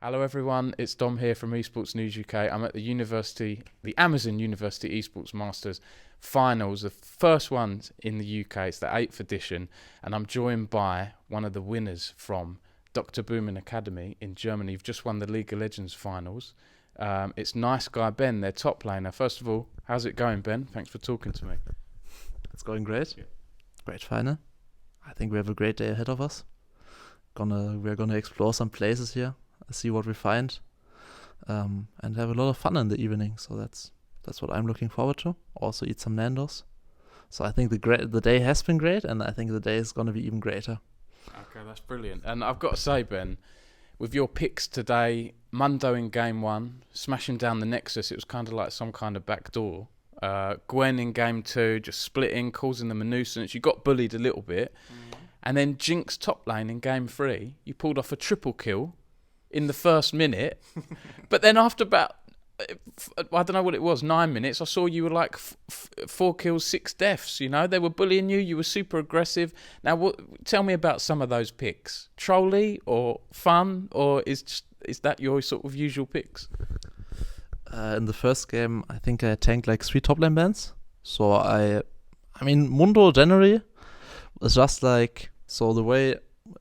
Hello everyone, it's Dom here from Esports News UK. I'm at the Amazon University Esports Masters Finals, the first ones in the UK. It's the 8th edition, and I'm joined by one of the winners from Dr. Boomin Academy in Germany. You've just won the League of Legends Finals. It's NiceGuyBen, their top laner. First of all, how's it going, Ben? Thanks for talking to me. It's going great. Yeah. Great final. I think we have a great day ahead of us. We're gonna explore some places here, see what we find, and have a lot of fun in the evening. So that's what I'm looking forward to. Also eat some Nando's. So I think the day has been great, and I think the day is gonna be even greater. Okay, that's brilliant. And I've got to say, Ben, with your picks today, Mundo in game 1, smashing down the Nexus, it was kind of like some kind of backdoor. Gwen in game 2, just splitting, causing them a nuisance. You got bullied a little bit. And then Jinx top lane in game 3, you pulled off a triple kill in the first minute. But then after about, I don't know what it was, 9 minutes, I saw you were like 4 kills, 6 deaths, you know. They were bullying you, you were super aggressive. Now, tell me about some of those picks. Trolly or fun, or is that your sort of usual picks? In the first game, I think I tanked like 3 top lane bans. So I mean, Mundo generally is just like, so the way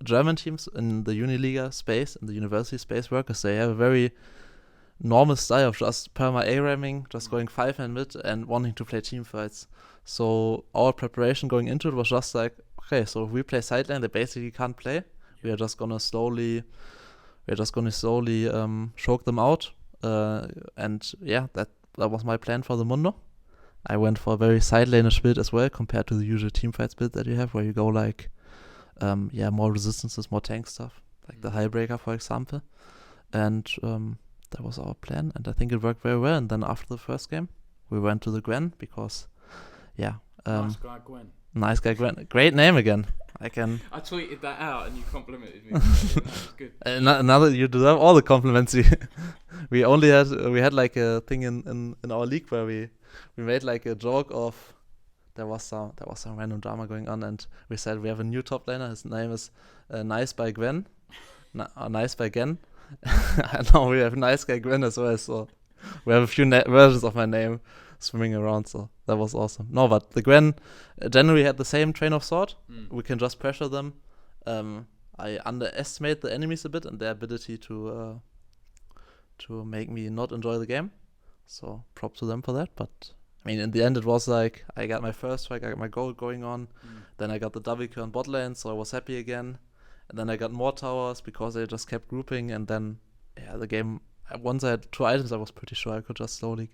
German teams in the Uniliga space, in the university space work, is they have a very normal style of just perma A-ramming, just going 5-man mid and wanting to play team fights. So our preparation going into it was just like, okay, so if we play side lane, they basically can't play. We are just gonna slowly choke them out. And yeah, that was my plan for the Mundo. I went for a very side lane-ish build as well, compared to the usual teamfights build that you have, where you go like, more resistances, more tank stuff, like the Highbreaker, for example. And that was our plan, and I think it worked very well. And then after the first game, we went to the Gwen because, Nice guy Gwen. Nice guy Gwen, great name again. I tweeted that out and you complimented me. That was good. Now that you deserve all the compliments. We had like a thing in our league where we made like a joke of there was some random drama going on, and we said we have a new top laner. His name is Nice by Gwen, Nice by Gen. And now we have Nice Guy Gwen as well. So we have a few versions of my name swimming around. So that was awesome. No, but the Gwen generally had the same train of thought. We can just pressure them. I underestimate the enemies a bit and their ability to make me not enjoy the game. So props to them for that. But I mean, in the end, it was like I got my first strike, I got my goal going on. Then I got the double kill on bot lane, so I was happy again. And then I got more towers because they just kept grouping. And then, the game, once I had 2 items, I was pretty sure I could just slowly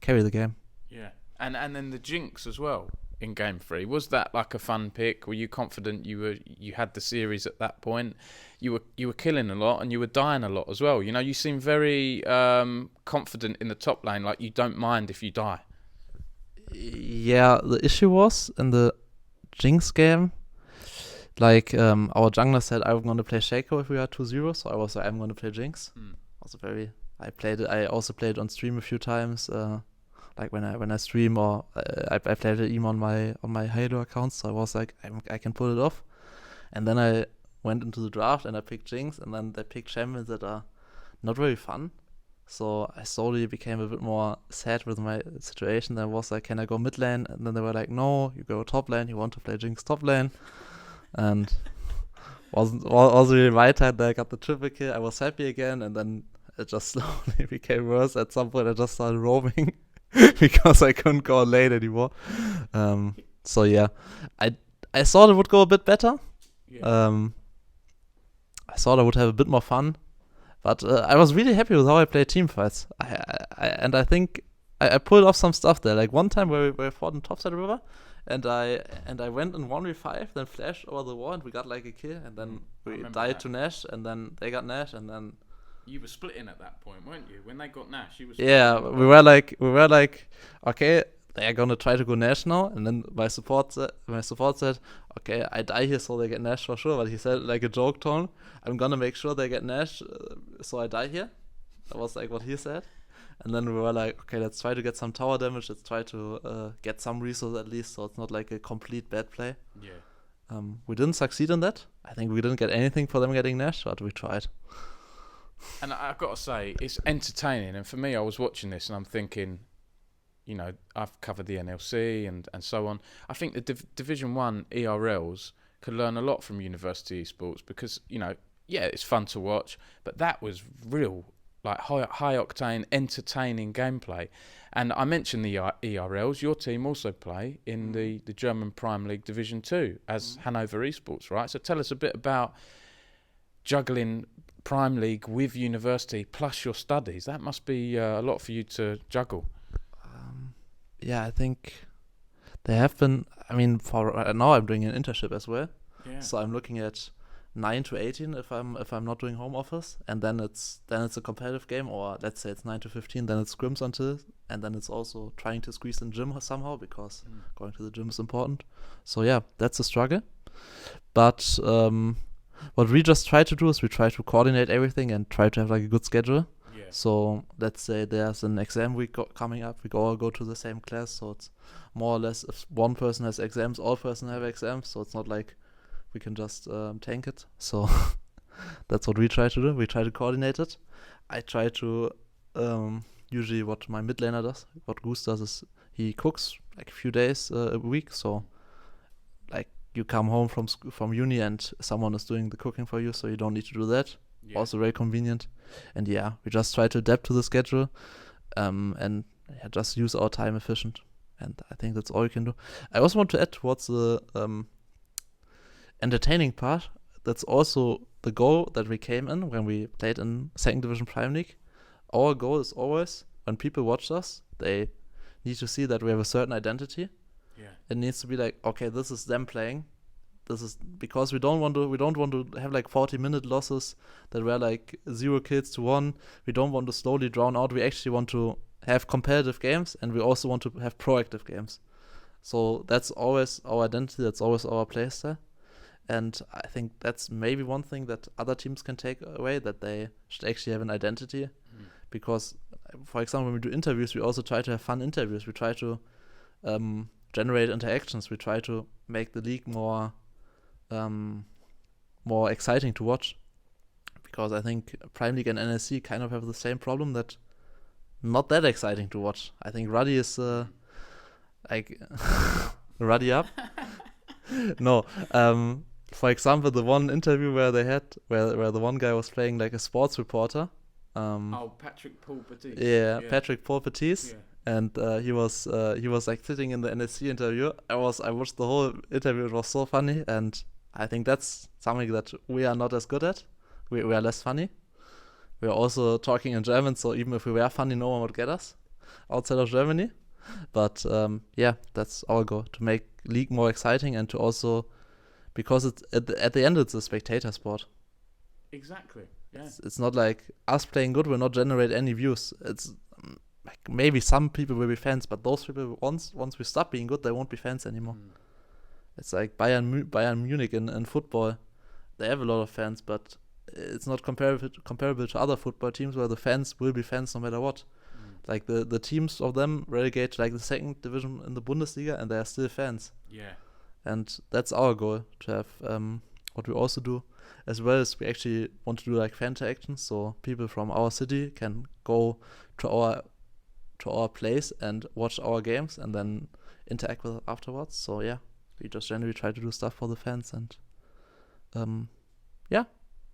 carry the game. Yeah. And then the Jinx as well in game 3. Was that like a fun pick? Were you confident you had the series at that point? You were killing a lot and you were dying a lot as well. You know, you seem very confident in the top lane, like you don't mind if you die. Yeah, the issue was in the Jinx game, like our jungler said I'm gonna play Shaco if we are 2-0, so I was like, I'm gonna play Jinx. I also played on stream a few times, like when I stream, or I played it even on my Halo account, so I was like, I can pull it off. And then I went into the draft and I picked Jinx, and then they picked champions that are not very fun. So I slowly became a bit more sad with my situation. I was like, can I go mid lane? And then they were like, no, you go top lane, you want to play Jinx top lane. And wasn't really my time that I got the triple kill. I was happy again, and then it just slowly became worse. At some point I just started roaming because I couldn't go late anymore. So yeah, I thought it would go a bit better. Yeah. I thought I would have a bit more fun, but I was really happy with how I played team fights. I think I pulled off some stuff there. Like one time where we fought in topside river, and I went in 1v5, then flashed over the wall, and we got like a kill, and then we died to Nash, and then they got Nash, and then you were splitting at that point, weren't you? When they got Nash, you were splitting. Yeah, we were like, okay, they are gonna try to go Nash now, and then my support said, okay, I die here so they get Nash for sure, but he said like a joke tone, I'm gonna make sure they get Nash, so I die here. That was like what he said. And then we were like, okay, let's try to get some tower damage. Let's try to get some resource at least, so it's not like a complete bad play. Yeah. We didn't succeed in that. I think we didn't get anything for them getting Nash, but we tried. And I've got to say, it's entertaining. And for me, I was watching this and I'm thinking, you know, I've covered the NLC and so on. I think the Division 1 ERLs could learn a lot from University Esports because, you know, yeah, it's fun to watch, but that was real, like high octane, entertaining gameplay. And I mentioned the ERLs. Your team also play in the German Prime League Division 2 as Hanover Esports, right? So tell us a bit about juggling Prime League with university plus your studies. That must be a lot for you to juggle. Yeah, I think they have been. I mean, for right now, I'm doing an internship as well. Yeah. So I'm looking at 9 to 18 if I'm not doing home office, and then it's a competitive game, or let's say it's 9 to 15, then it's scrims until, and then it's also trying to squeeze in gym somehow because going to the gym is important. So yeah, that's a struggle. But what we just try to do is we try to coordinate everything and try to have like a good schedule. Yeah. So let's say there's an exam week coming up, we all go to the same class, so it's more or less if one person has exams, all person have exams, so it's not like we can just tank it. So that's what we try to do. We try to coordinate it. I try to usually what my mid laner does, what Goose does is he cooks like a few days a week. So like you come home from uni and someone is doing the cooking for you, so you don't need to do that. Yeah. Also very convenient. And yeah, we just try to adapt to the schedule and just use our time efficient. And I think that's all you can do. I also want to add towards the entertaining part. That's also the goal that we came in when we played in 2nd Division Prime League. Our goal is always, when people watch us, they need to see that we have a certain identity. Yeah. It needs to be like, okay, this is them playing. This is because we don't want to have like 40-minute losses that were like 0 kills to 1. We don't want to slowly drown out. We actually want to have competitive games, and we also want to have proactive games. So that's always our identity. That's always our playstyle. And I think that's maybe one thing that other teams can take away, that they should actually have an identity. Because, for example, when we do interviews, we also try to have fun interviews. We try to generate interactions. We try to make the league more exciting to watch. Because I think Prime League and NSC kind of have the same problem, that not that exciting to watch. I think Ruddy is like Ruddy up. No. For example, the one interview where they had where the one guy was playing like a sports reporter. Patrick Paul Batiste. Yeah, Patrick Paul Batiste. Yeah. And he was like sitting in the NSC interview. I watched the whole interview. It was so funny, and I think that's something that we are not as good at. We are less funny. We are also talking in German, so even if we were funny, no one would get us outside of Germany. But yeah, that's our goal, to make league more exciting, and to also, because it's at the end it's a spectator sport. Exactly. Yeah. It's not like us playing good will not generate any views. It's like maybe some people will be fans, but those people once we stop being good, they won't be fans anymore. It's like Bayern Munich in football. They have a lot of fans, but it's not comparable to other football teams where the fans will be fans no matter what. Like the teams of them relegate to like the 2nd division in the Bundesliga, and they are still fans. Yeah. And that's our goal, to have what we also do, as well as we actually want to do like fan interactions, so people from our city can go to our place and watch our games and then interact with it afterwards. So yeah, we just generally try to do stuff for the fans and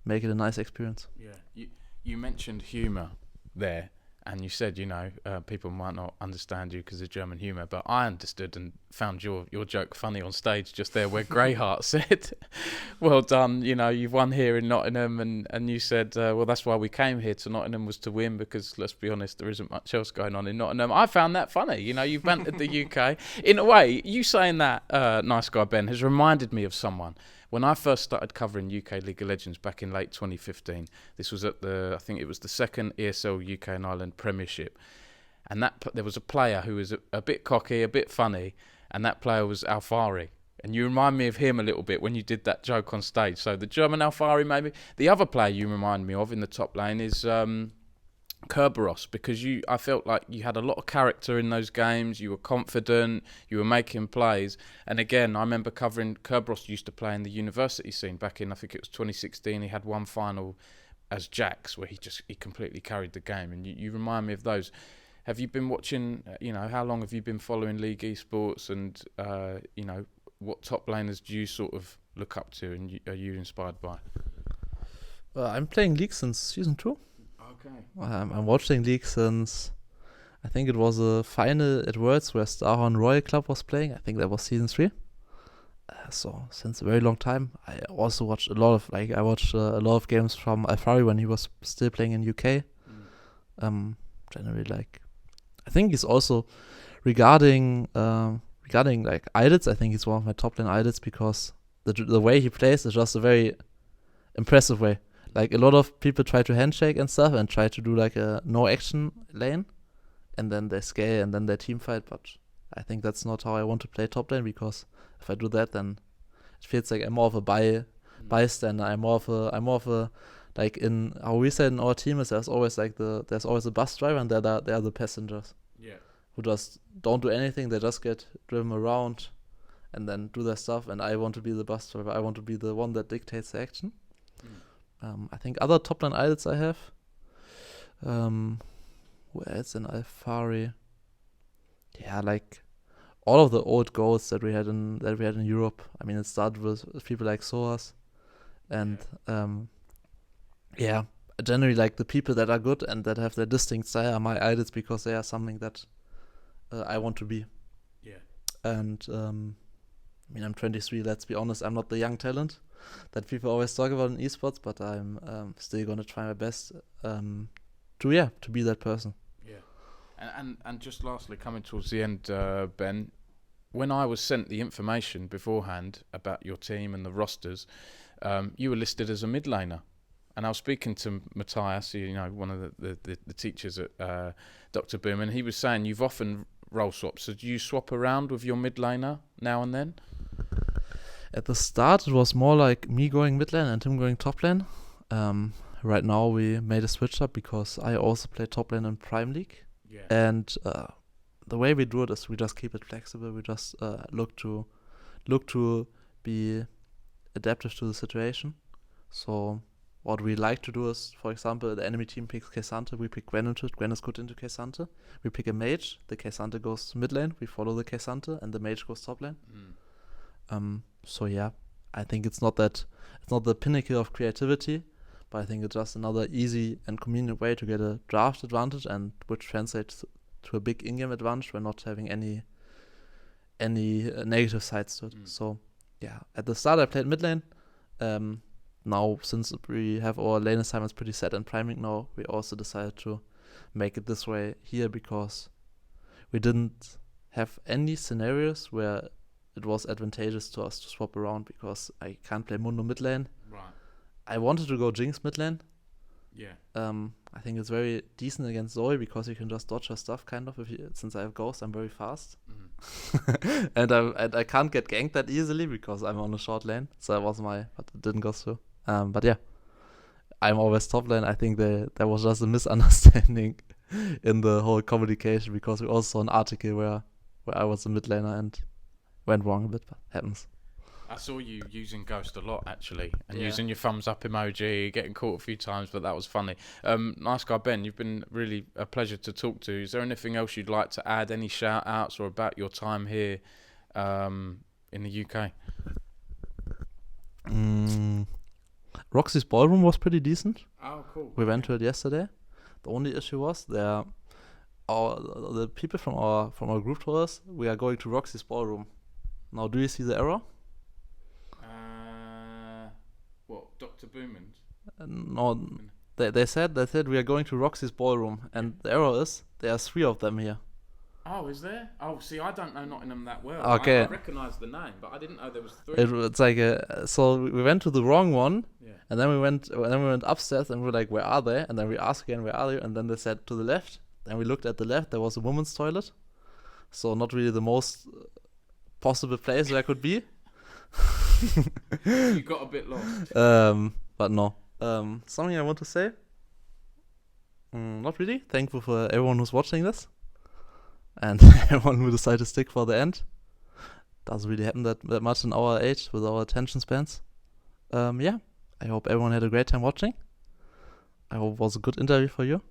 make it a nice experience. Yeah, you mentioned humor there, and you said, you know, people might not understand you because of German humour, but I understood and found your joke funny on stage just there, where Greyheart said, well done, you know, you've won here in Nottingham, and you said, well, that's why we came here to Nottingham, was to win, because let's be honest, there isn't much else going on in Nottingham. I found that funny. You know, you've bantered the UK. In a way, you saying that, NiceGuyBen, has reminded me of someone. When I first started covering UK League of Legends back in late 2015, this was at I think it was the 2nd ESL UK and Ireland Premiership, and there was a player who was a bit cocky, a bit funny, and that player was Alfari. And you remind me of him a little bit when you did that joke on stage. So the German Alfari, maybe. The other player you remind me of in the top lane is Kerberos, because I felt like you had a lot of character in those games. You were confident, you were making plays. And again, I remember covering Kerberos used to play in the university scene back in, I think it was 2016. He had one final as Jax, where he completely carried the game, and you remind me of those. Have you been watching? How long have you been following League Esports, and what top laners do you sort of look up to, and are you inspired by? I'm playing League since Season 2. Okay. I'm watching League since, I think it was a final at Worlds where Starhorn Royal Club was playing. I think that was Season 3. So since a very long time. I also watched a lot of games from Alfari when he was still playing in UK. Generally, I think he's also regarding idols. I think he's one of my top lane idols because the way he plays is just a very impressive way. Like, a lot of people try to handshake and stuff and try to do like a no action lane, and then they scale and then they team fight. But I think that's not how I want to play top lane, because if I do that, then it feels like I'm more of a bystander. I'm more of a like, in how we said in our team is there's always a bus driver, and they are the passengers. Yeah. Who just don't do anything. They just get driven around and then do their stuff. And I want to be the bus driver. I want to be the one that dictates the action. I think other top lane idols I have. Where else in Alfari? Yeah, like all of the old goals that we had in Europe. I mean, it started with people like Soas, and generally, like, the people that are good and that have their distinct style are my idols, because they are something that I want to be. Yeah. And I mean, I'm 23. Let's be honest, I'm not the young talent that people always talk about in esports, but I'm still gonna try my best to be that person. Yeah. And just lastly, coming towards the end, Ben, when I was sent the information beforehand about your team and the rosters, you were listed as a mid laner. And I was speaking to Matthias, one of the teachers at Dr. Boom, and he was saying you've often role swapped. So do you swap around with your mid laner now and then? At the start, it was more like me going mid lane and him going top lane. Right now, we made a switch up because I also play top lane in Prime League. Yeah. And the way we do it is we just keep it flexible. We just look to be adaptive to the situation. So what we like to do is, for example, the enemy team picks K'Sante, we pick Gwen into it, Gwen is good into K'Sante. We pick a mage, the K'Sante goes mid lane, we follow the K'Sante, and the mage goes top lane. So yeah, I think it's not the pinnacle of creativity, but I think it's just another easy and convenient way to get a draft advantage, and which translates to a big in-game advantage when not having any negative sides to it. So yeah, at the start I played mid lane. Now, since we have our lane assignments pretty set in priming now, we also decided to make it this way here, because we didn't have any scenarios where it was advantageous to us to swap around, because I can't play Mundo mid lane. Right. I wanted to go Jinx mid lane. Yeah. I think it's very decent against Zoe, because you can just dodge her stuff, kind of. Since I have Ghost, I'm very fast. And I can't get ganked that easily because I'm on a short lane. So that was but it didn't go through. But yeah, I'm always top lane. I think there was just a misunderstanding in the whole communication, because we also saw an article where I was a mid laner and went wrong a bit, but happens. I saw you using Ghost a lot, actually, and using your thumbs up emoji, getting caught a few times, but that was funny. NiceGuyBen, you've been really a pleasure to talk to. Is there anything else you'd like to add, any shout outs or about your time here in the UK? Roxy's ballroom was pretty decent. Oh, cool. We went to it yesterday. The only issue was the people from our group told us we are going to Roxy's ballroom. Now, do you see the error? What, Dr. Booman's? No, they said we are going to Roxy's ballroom, and the error is there are 3 of them here. Oh, is there? Oh, see, I don't know Nottingham that well. Okay. I recognise the name, but I didn't know there was 3. It's like so we went to the wrong one, yeah. And then we went upstairs, and we were like, where are they? And then we asked again, where are they? And then they said to the left. Then we looked at the left. There was a woman's toilet, so not really the most possible place where I could be. You got a bit lost. But no. Something I want to say? Not really. Thankful for everyone who's watching this. And everyone who decided to stick for the end. Doesn't really happen that much in our age with our attention spans. Yeah. I hope everyone had a great time watching. I hope it was a good interview for you.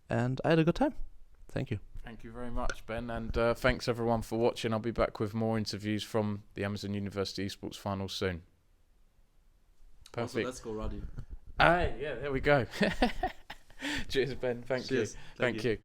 And I had a good time. Thank you. Thank you very much, Ben. And thanks everyone for watching. I'll be back with more interviews from the Amazon University Esports Finals soon. Perfect. Also, let's go, Roddy. Yeah, there we go. Cheers, Ben. Thank you. Thank you.